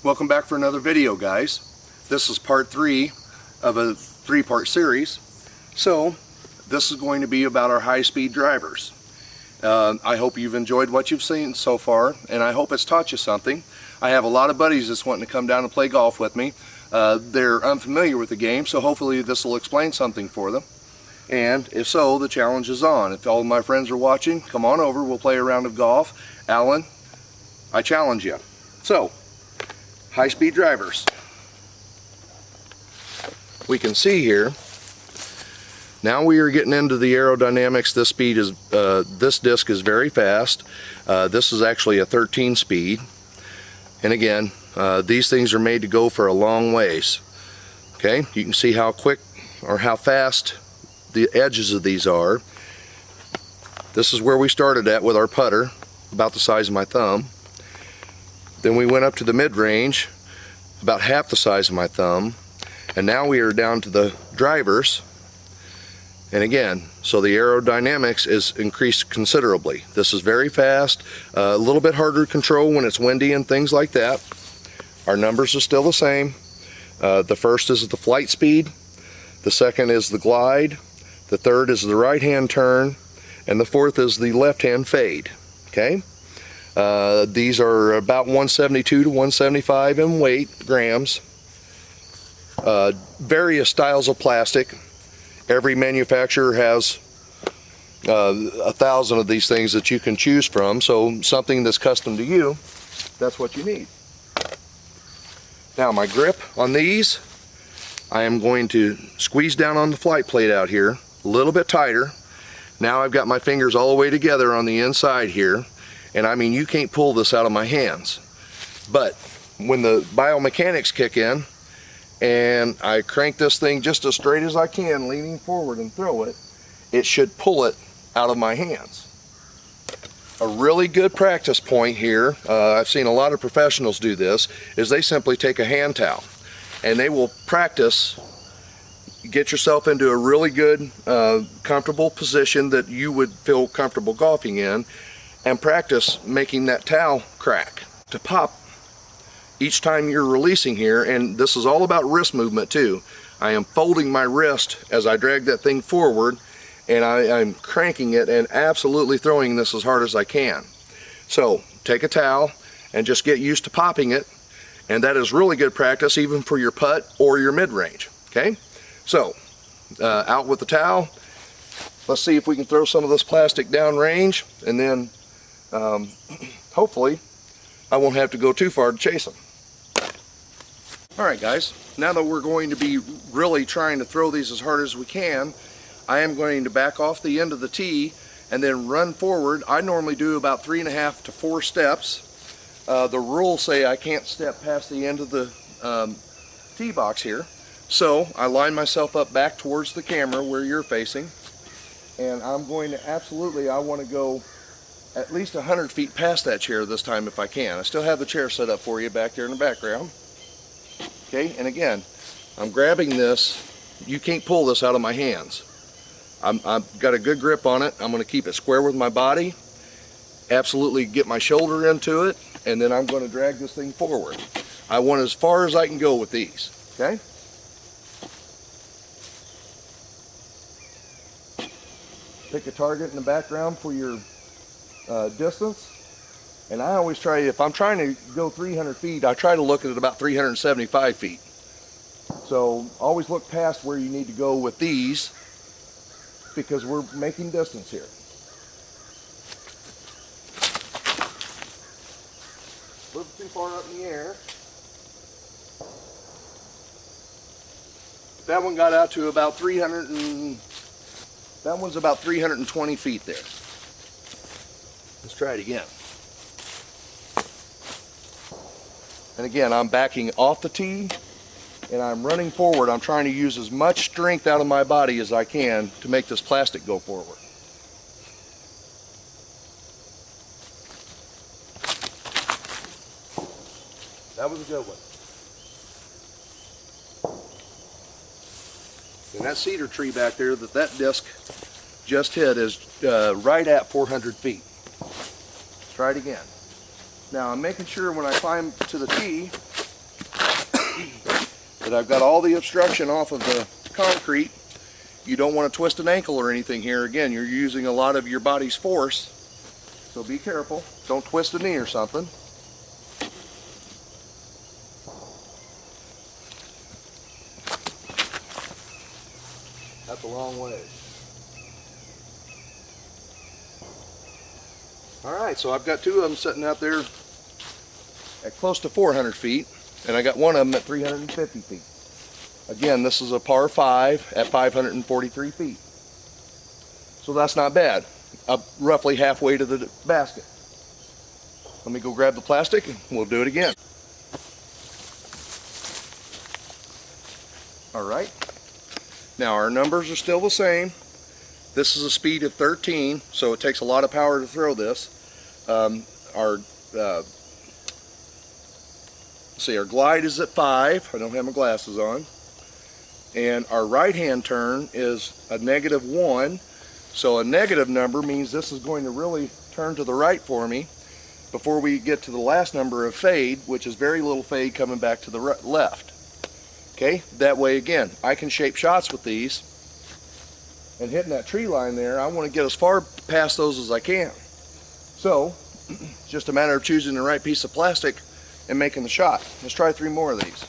Welcome back for another video, guys. This is part 3 of a 3-part series. So this is going to be about our high-speed drivers. I hope you've enjoyed what you've seen so far, and I hope it's taught you something. I have a lot of buddies that's wanting to come down and play golf with me. They're unfamiliar with the game, so hopefully this will explain something for them. And if so, the challenge is on. If all of my friends are watching, come on over, we'll play a round of golf. Alan, I challenge you. So, high-speed drivers. We can see here, now we are getting into the aerodynamics. This speed is, this disc is very fast. This is actually a 13 speed. And again, these things are made to go for a long ways. Okay, you can see how quick or how fast the edges of these are. This is where we started at with our putter, about the size of my thumb. Then we went up to the mid-range, about half the size of my thumb, and now we are down to the drivers. And again, so the aerodynamics is increased considerably. This is very fast, a little bit harder to control when it's windy and things like that. Our numbers are still the same. The first is the flight speed, the second is the glide, the third is the right-hand turn, and the fourth is the left-hand fade. Okay? These are about 172 to 175 in weight, grams. Various styles of plastic. Every manufacturer has 1,000 of these things that you can choose from, so something that's custom to you, that's what you need. Now my grip on these, I am going to squeeze down on the flight plate out here, a little bit tighter. Now I've got my fingers all the way together on the inside here. And I mean, you can't pull this out of my hands. But when the biomechanics kick in and I crank this thing just as straight as I can, leaning forward and throw it, it should pull it out of my hands. A really good practice point here, I've seen a lot of professionals do this, is they simply take a hand towel and they will practice, get yourself into a really good, comfortable position that you would feel comfortable golfing in, and practice making that towel crack to pop each time you're releasing here. And this is all about wrist movement too. I am folding my wrist as I drag that thing forward, and I'm cranking it and absolutely throwing this as hard as I can. So take a towel and just get used to popping it, and that is really good practice even for your putt or your mid-range. Okay, so out with the towel. Let's see if we can throw some of this plastic down range, and then hopefully I won't have to go too far to chase them. Alright guys, now that we're going to be really trying to throw these as hard as we can, I am going to back off the end of the tee and then run forward. I normally do about 3.5 to 4 steps. The rules say I can't step past the end of the tee box here. So I line myself up back towards the camera where you're facing, and I'm going to I want to go at least 100 feet past that chair this time if I can. I still have the chair set up for you back there in the background. Okay, and again, I'm grabbing this. You can't pull this out of my hands. I've got a good grip on it. I'm going to keep it square with my body, absolutely get my shoulder into it, and then I'm going to drag this thing forward. I want as far as I can go with these. Okay? Pick a target in the background for your distance, and I always try, if I'm trying to go 300 feet, I try to look at about 375 feet. So always look past where you need to go with these, because we're making distance here. A little too far up in the air. That one got out to about 300 and that one's about 320 feet there. Let's try it again. And again, I'm backing off the tee and I'm running forward. I'm trying to use as much strength out of my body as I can to make this plastic go forward. That was a good one. And that cedar tree back there that disc just hit is right at 400 feet. Try it again. Now I'm making sure when I climb to the tee that I've got all the obstruction off of the concrete. You don't want to twist an ankle or anything here. Again, you're using a lot of your body's force, so be careful. Don't twist a knee or something. That's a long way. Alright, so I've got two of them sitting out there at close to 400 feet, and I got one of them at 350 feet. Again, this is a par 5 at 543 feet. So that's not bad. Roughly halfway to the basket. Let me go grab the plastic and we'll do it again. Alright. Now our numbers are still the same. This is a speed of 13, so it takes a lot of power to throw this. Our glide is at 5. I don't have my glasses on. And our right hand turn is a -1. So a negative number means this is going to really turn to the right for me before we get to the last number of fade, which is very little fade coming back to the left. Okay, that way again, I can shape shots with these, and hitting that tree line there, I want to get as far past those as I can. So, it's just a matter of choosing the right piece of plastic and making the shot. Let's try 3 more of these.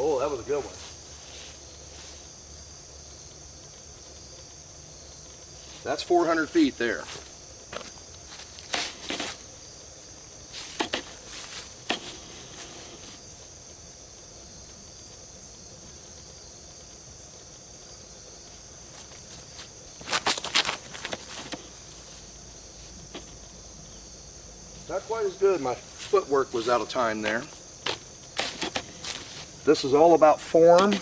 Oh, that was a good one. That's 400 feet there. Not quite as good. My footwork was out of time there. This is all about form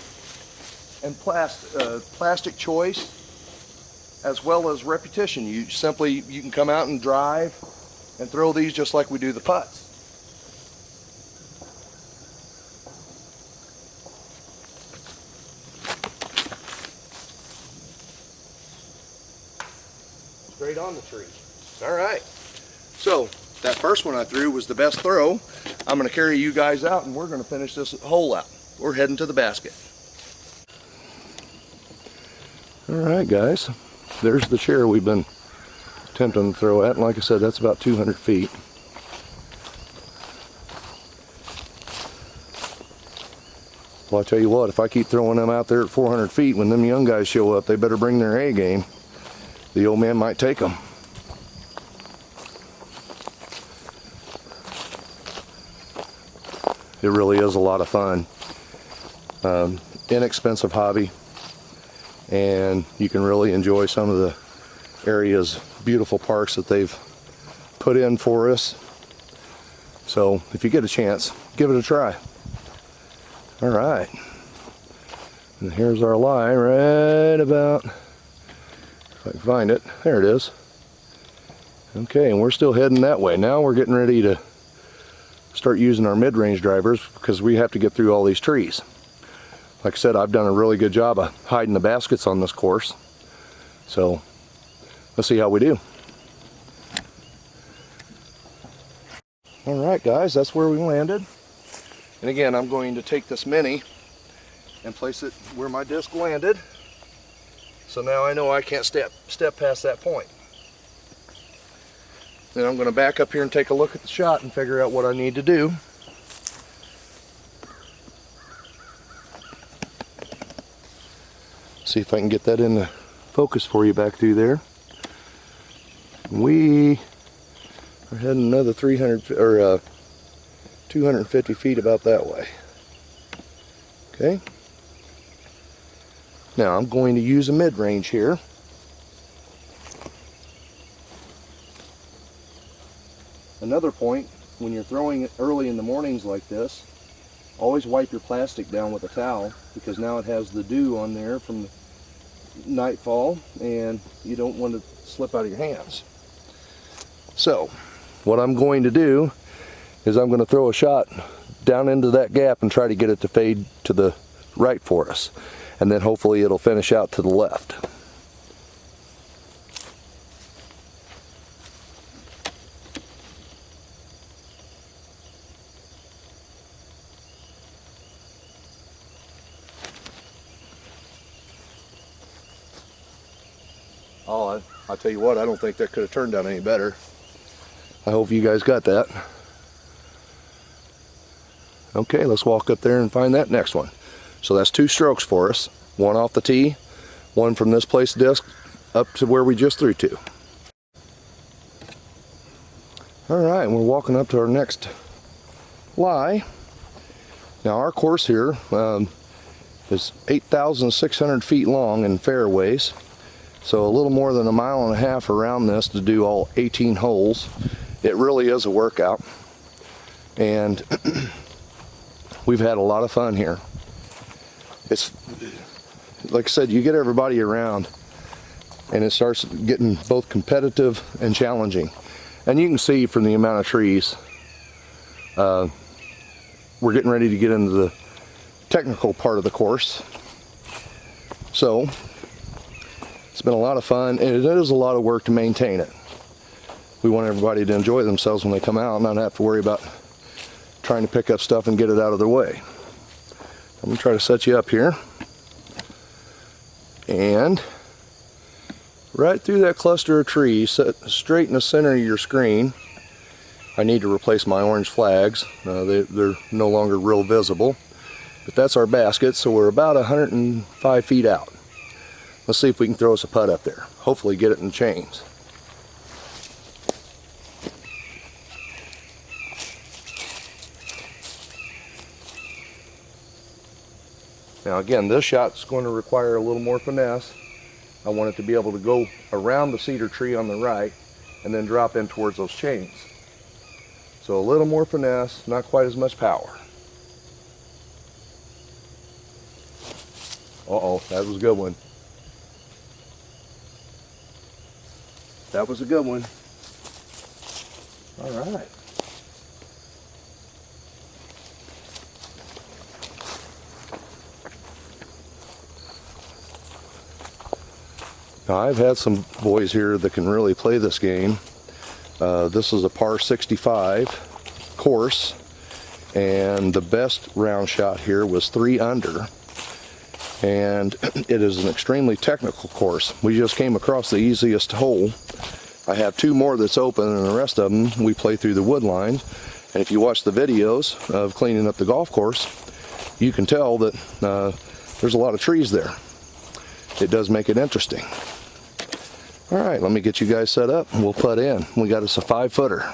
and plastic choice, as well as repetition. You can come out and drive and throw these just like we do the putts. Straight on the tree. All right. So that first one I threw was the best throw. I'm going to carry you guys out and we're going to finish this hole out. We're heading to the basket. All right, guys. There's the chair we've been attempting to throw at, and like I said, that's about 200 feet. Well, I tell you what, if I keep throwing them out there at 400 feet, when them young guys show up, they better bring their A game. The old man might take them. It really is a lot of fun. Inexpensive hobby, and you can really enjoy some of the area's beautiful parks that they've put in for us. So if you get a chance, give it a try. All right, and here's our lie right about, if I can find it, there it is. Okay, and we're still heading that way. Now we're getting ready to start using our mid-range drivers because we have to get through all these trees. Like I said, I've done a really good job of hiding the baskets on this course. So let's see how we do. All right, guys, that's where we landed. And again, I'm going to take this mini and place it where my disc landed. So now I know I can't step past that point. Then I'm going to back up here and take a look at the shot and figure out what I need to do. See if I can get that in the focus for you back through there. We are heading another 300 or 250 feet about that way. Okay. Now I'm going to use a mid-range here. Another point, when you're throwing it early in the mornings like this, always wipe your plastic down with a towel, because now it has the dew on there from the nightfall and you don't want to slip out of your hands. So what I'm going to do is I'm going to throw a shot down into that gap and try to get it to fade to the right for us, and then hopefully it'll finish out to the left. Oh, I tell you what, I don't think that could have turned out any better. I hope you guys got that. Okay, let's walk up there and find that next one. So that's 2 strokes for us. One off the tee, one from this place disc up to where we just threw to. All right, we're walking up to our next lie. Now our course here is 8,600 feet long in fairways. So a little more than 1.5 miles around this to do all 18 holes. It really is a workout. And we've had a lot of fun here. It's, like I said, you get everybody around and it starts getting both competitive and challenging. And you can see from the amount of trees, we're getting ready to get into the technical part of the course. So it's been a lot of fun, and it is a lot of work to maintain it. We want everybody to enjoy themselves when they come out and not have to worry about trying to pick up stuff and get it out of their way. I'm going to try to set you up here. And right through that cluster of trees, set straight in the center of your screen. I need to replace my orange flags. They're no longer real visible. But that's our basket, so we're about 105 feet out. Let's see if we can throw us a putt up there. Hopefully get it in chains. Now again, this shot's going to require a little more finesse. I want it to be able to go around the cedar tree on the right and then drop in towards those chains. So a little more finesse, not quite as much power. Uh-oh, that was a good one. That was a good one. All right. Now I've had some boys here that can really play this game. This is a par 65 course, and the best round shot here was 3 under. And it is an extremely technical course. We just came across the easiest hole. I have 2 more that's open, and the rest of them we play through the wood lines. And if you watch the videos of cleaning up the golf course, you can tell that there's a lot of trees there. It does make it interesting. All right, let me get you guys set up and we'll putt in. We got us a 5-footer.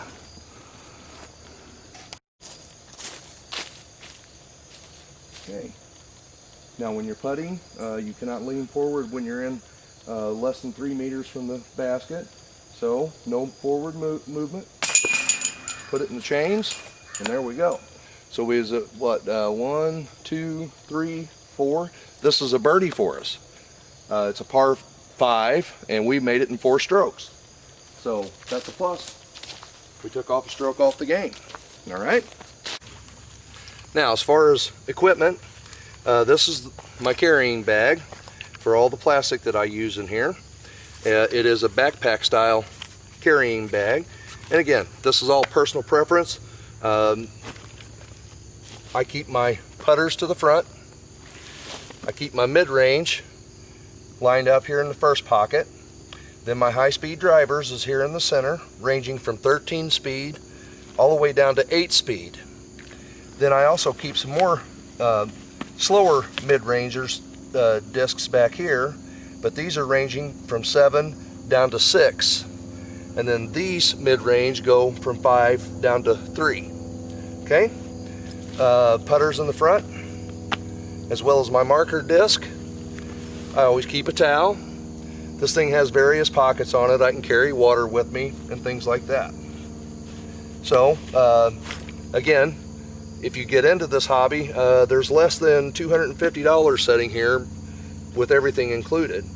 Okay. Now when you're putting, you cannot lean forward when you're in less than 3 meters from the basket. So no forward movement. Put it in the chains, and there we go. So we was at what, 1, 2, 3, 4. This is a birdie for us. It's a par 5, and we made it in 4 strokes. So that's a plus. We took off a stroke off the game. All right. Now, as far as equipment, this is my carrying bag for all the plastic that I use in here. It is a backpack style carrying bag. And again, this is all personal preference. I keep my putters to the front. I keep my mid-range lined up here in the first pocket. Then my high-speed drivers is here in the center, ranging from 13 speed all the way down to 8 speed. Then I also keep some more slower mid-rangers discs back here, but these are ranging from 7 down to 6. And then these mid-range go from 5 down to 3. Okay? Putters in the front, as well as my marker disc. I always keep a towel. This thing has various pockets on it. I can carry water with me and things like that. So, again, if you get into this hobby, there's less than $250 sitting here with everything included.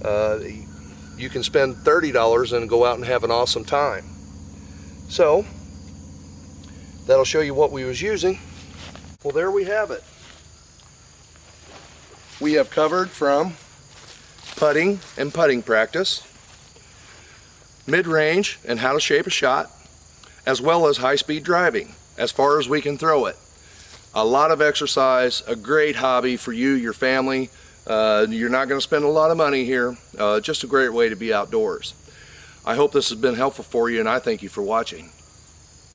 You can spend $30 and go out and have an awesome time. So, that'll show you what we was using. Well, there we have it. We have covered from putting and putting practice, mid-range and how to shape a shot, as well as high-speed driving, as far as we can throw it. A lot of exercise, a great hobby for you, your family, You're not going to spend a lot of money here. Just a great way to be outdoors. I hope this has been helpful for you, and I thank you for watching.